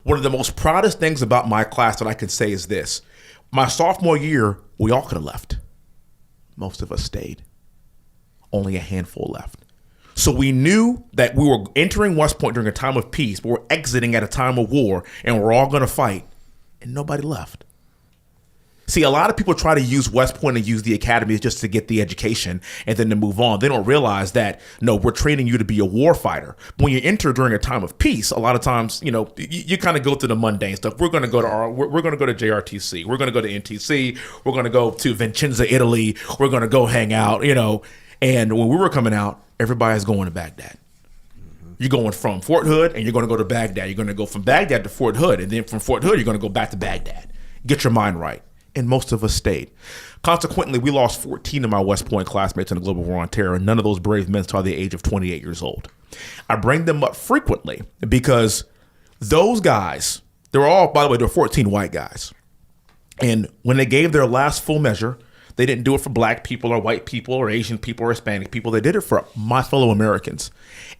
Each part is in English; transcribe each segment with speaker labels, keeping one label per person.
Speaker 1: One of the most proudest things about my class that I can say is this. My sophomore year, we all could have left. Most of us stayed. Only a handful left. So we knew that we were entering West Point during a time of peace, but we're exiting at a time of war, and we're all going to fight. And nobody left. See, a lot of people try to use West Point and use the academy just to get the education and then to move on. They don't realize that, no, we're training you to be a war fighter. When you enter during a time of peace, a lot of times, you kind of go through the mundane stuff. We're going to go to we're going to go to JRTC. We're going to go to NTC. We're going to go to Vicenza, Italy. We're going to go hang out, And when we were coming out, everybody's going to Baghdad. You're going from Fort Hood and you're going to go to Baghdad. You're going to go from Baghdad to Fort Hood. And then from Fort Hood, you're going to go back to Baghdad. Get your mind right. And most of us stayed. Consequently, we lost 14 of my West Point classmates in the Global War on Terror, and none of those brave men saw the age of 28 years old. I bring them up frequently because those guys, they were all, by the way, they're 14 white guys. And when they gave their last full measure, they didn't do it for black people or white people or Asian people or Hispanic people. They did it for my fellow Americans.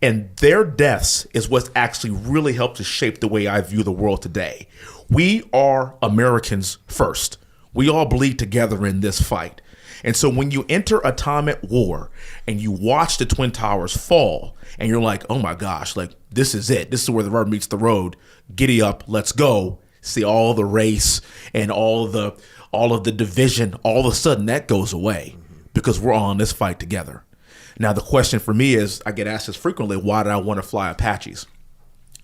Speaker 1: And their deaths is what's actually really helped to shape the way I view the world today. We are Americans first. We all bleed together in this fight. And so when you enter a time at war and you watch the Twin Towers fall and you're like, oh my gosh, like this is it. This is where the rubber meets the road. Giddy up, let's go. See all the race and all of the division, all of a sudden that goes away because we're all in this fight together. Now the question for me is, I get asked this frequently, why did I want to fly Apaches?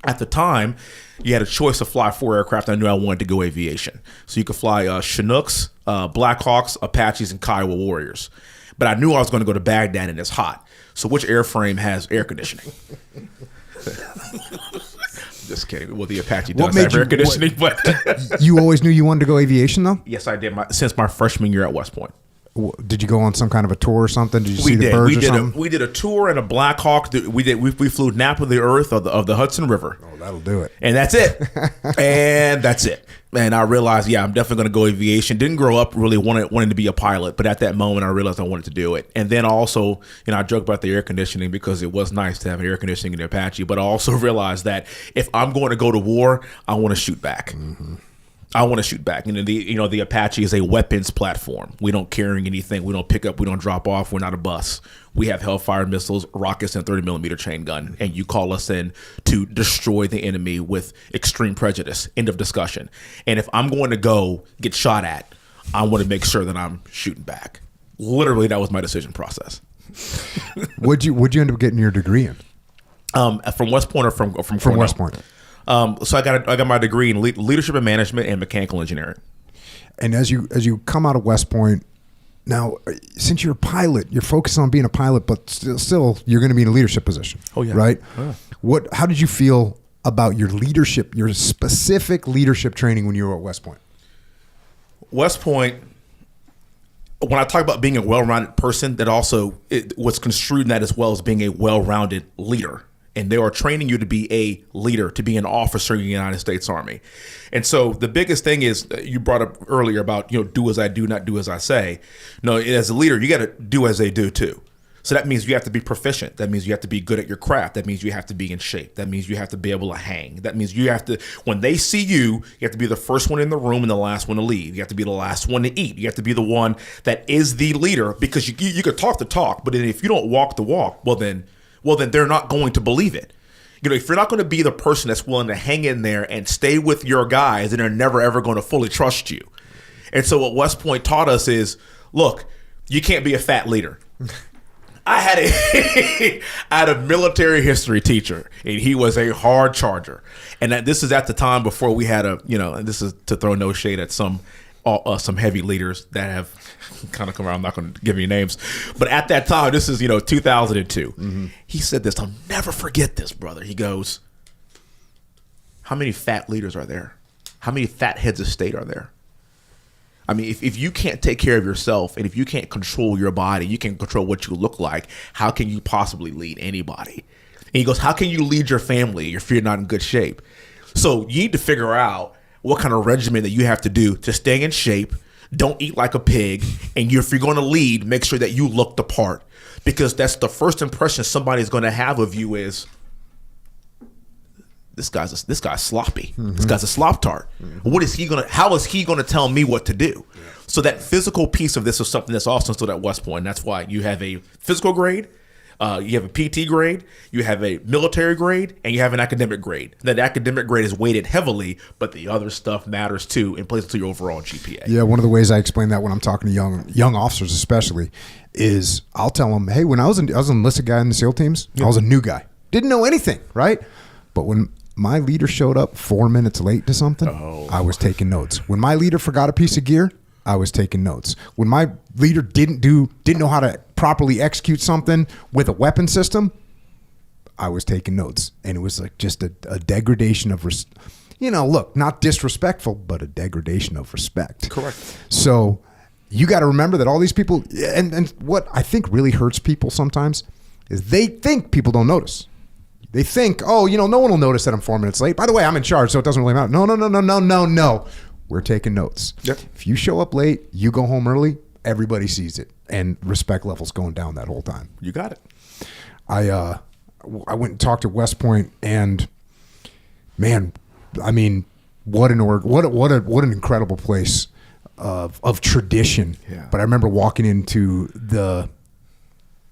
Speaker 1: At the time, you had a choice to fly 4 aircraft. I knew I wanted to go aviation. So you could fly Chinooks, Blackhawks, Apaches, and Kiowa Warriors. But I knew I was going to go to Baghdad and it's hot. So which airframe has air conditioning? Just kidding. Well, the Apache does have air conditioning. But
Speaker 2: you always knew you wanted to go aviation, though?
Speaker 1: Yes, I did. Since my freshman year at West Point.
Speaker 2: Did you go on some kind of a tour or something? Did you see the birds or something?
Speaker 1: We did a tour in a Black Hawk. We flew nap of the earth of the Hudson River.
Speaker 2: Oh, that'll do it.
Speaker 1: And that's it. And that's it. And I realized, I'm definitely going to go aviation. Didn't grow up really wanting to be a pilot, but at that moment I realized I wanted to do it. And then also, I joke about the air conditioning because it was nice to have an air conditioning in the Apache, but I also realized that if I'm going to go to war, I want to shoot back. Mm-hmm. I want to shoot back. The Apache is a weapons platform. We don't carry anything. We don't pick up. We don't drop off. We're not a bus. We have Hellfire missiles, rockets, and 30 millimeter chain gun. And you call us in to destroy the enemy with extreme prejudice. End of discussion. And if I'm going to go get shot at, I want to make sure that I'm shooting back. Literally, that was my decision process.
Speaker 2: What'd you end up getting your degree in?
Speaker 1: From West Point or from
Speaker 2: West Point?
Speaker 1: So I got my degree in leadership and management and mechanical engineering.
Speaker 2: And as you come out of West Point, now since you're a pilot, you're focused on being a pilot, but still you're going to be in a leadership position. Oh yeah, right. Yeah. How did you feel about your leadership, your specific leadership training when you were at West Point?
Speaker 1: West Point. When I talk about being a well-rounded person, that also was construed in that as well as being a well-rounded leader. And they are training you to be a leader, to be an officer in the United States Army. And so the biggest thing is, you brought up earlier about, do as I do, not do as I say. No, as a leader, you got to do as they do too. So that means you have to be proficient. That means you have to be good at your craft. That means you have to be in shape. That means you have to be able to hang. That means you have to, when they see you have to be the first one in the room and the last one to leave. You have to be the last one to eat. You have to be the one that is the leader, because you could talk the talk, but if you don't walk the walk, well then they're not going to believe it. If you're not going to be the person that's willing to hang in there and stay with your guys, then they're never, ever going to fully trust you. And so what West Point taught us is, look, you can't be a fat leader. I had a military history teacher, and he was a hard charger. And this is at the time before we had and this is to throw no shade at some heavy leaders that have kind of come around. I'm not going to give you names, but at that time, this is 2002. Mm-hmm. He said this. I'll never forget this, brother. He goes, "How many fat leaders are there? How many fat heads of state are there? I mean, if you can't take care of yourself, and if you can't control your body, you can't control what you look like, how can you possibly lead anybody?" And he goes, "How can you lead your family if you're not in good shape?" So you need to figure out what kind of regimen that you have to do to stay in shape. Don't eat like a pig. And if you're going to lead, make sure that you look the part, because that's the first impression somebody's going to have of you is, this guy's sloppy. Mm-hmm. This guy's a slop tart. Mm-hmm. How is he gonna tell me what to do? Yeah. So that physical piece of this is something that's also still at West Point. And that's why you have a physical grade, you have a PT grade, you have a military grade, and you have an academic grade. That academic grade is weighted heavily, but the other stuff matters too and plays into your overall GPA.
Speaker 2: Yeah, one of the ways I explain that when I'm talking to young officers especially is I'll tell them, hey, when I was an enlisted guy in the SEAL teams, I was a new guy. Didn't know anything, right? But when my leader showed up 4 minutes late to something, I was taking notes. When my leader forgot a piece of gear, I was taking notes. When my leader didn't know how to properly execute something with a weapon system, I was taking notes. And it was like just a degradation of, look, not disrespectful, but a degradation of respect.
Speaker 1: Correct.
Speaker 2: So you got to remember that all these people, and what I think really hurts people sometimes is they think people don't notice. They think, no one will notice that I'm 4 minutes late. By the way, I'm in charge, so it doesn't really matter. No. We're taking notes. Yep. If you show up late, you go home early, everybody sees it. And respect levels going down that whole time.
Speaker 1: You got it.
Speaker 2: I went and talked to West Point, and man, I mean, what an incredible place of tradition. Yeah. But I remember walking into the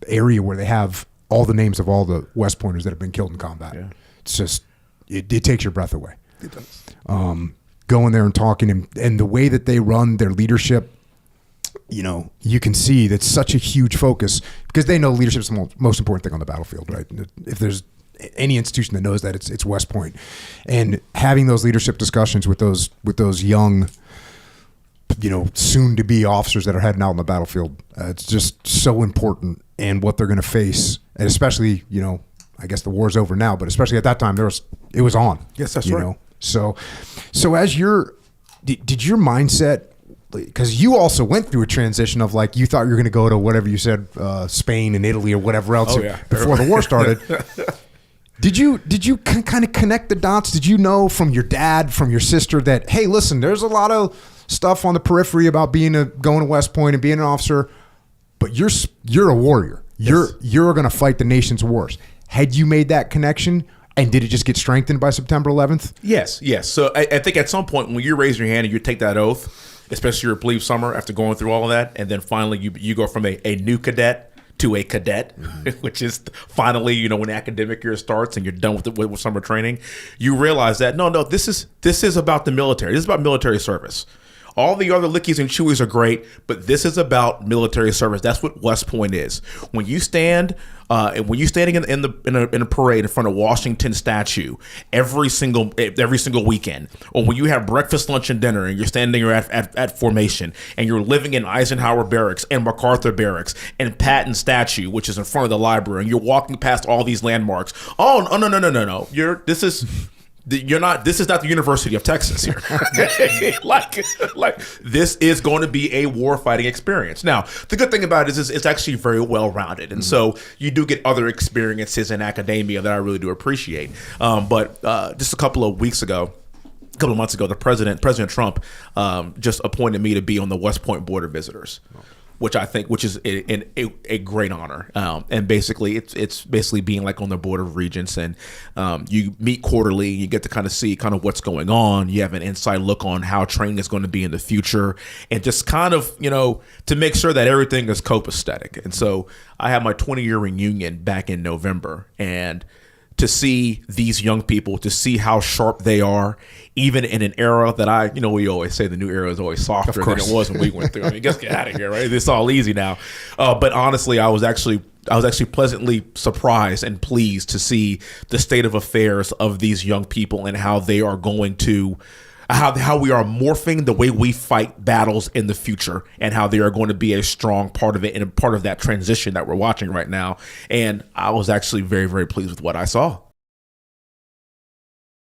Speaker 2: area where they have all the names of all the West Pointers that have been killed in combat. Yeah. It's just, it takes your breath away.
Speaker 1: It does.
Speaker 2: Going there and talking and the way that they run their leadership, you can see that's such a huge focus because they know leadership is the most important thing on the battlefield, right? If there's any institution that knows that, it's West Point. And having those leadership discussions with those young, soon to be officers that are heading out on the battlefield, it's just so important. And what they're going to face, and especially, I guess the war's over now, but especially at that time, it was on.
Speaker 1: Yes, that's right.
Speaker 2: So as did your mindset, because you also went through a transition of like, you thought you were going to go to whatever you said, Spain and Italy or whatever else before the war started. Did you kind of connect the dots? Did you know from your dad, from your sister that, hey, listen, there's a lot of stuff on the periphery about going to West Point and being an officer, but you're a warrior. Yes. You're going to fight the nation's wars. Had you made that connection? And did it just get strengthened by September 11th?
Speaker 1: Yes. So I think at some point when you raise your hand and you take that oath, especially your plebe summer after going through all of that, and then finally you go from a new cadet to a cadet, which is finally, when the academic year starts and you're done with summer training, you realize that, no, this is about the military. This is about military service. All the other lickies and chewies are great, but this is about military service. That's what West Point is. When you stand, when you're standing in a parade in front of Washington statue every single weekend, or when you have breakfast, lunch, and dinner, and you're standing at formation, and you're living in Eisenhower Barracks and MacArthur Barracks and Patton statue, which is in front of the library, and you're walking past all these landmarks. Oh no! This is not the University of Texas here. like this is going to be a war fighting experience. Now, the good thing about it is it's actually very well rounded. And so you do get other experiences in academia that I really do appreciate. But just a couple of months ago, the President Trump just appointed me to be on the West Point Board of Visitors. Which is a great honor, and basically it's basically being like on the Board of Regents, and you meet quarterly. You get to kind of see kind of what's going on. You have an inside look on how training is going to be in the future, and just kind of to make sure that everything is copacetic. And so I had my 20-year reunion back in November, and to see these young people, to see how sharp they are, even in an era that we always say the new era is always softer than it was when we went through. I mean, just get out of here, right? It's all easy now. But honestly, I was actually pleasantly surprised and pleased to see the state of affairs of these young people and how they are going to how we are morphing the way we fight battles in the future, and how they are going to be a strong part of it and a part of that transition that we're watching right now. And I was actually very, very pleased with what I saw.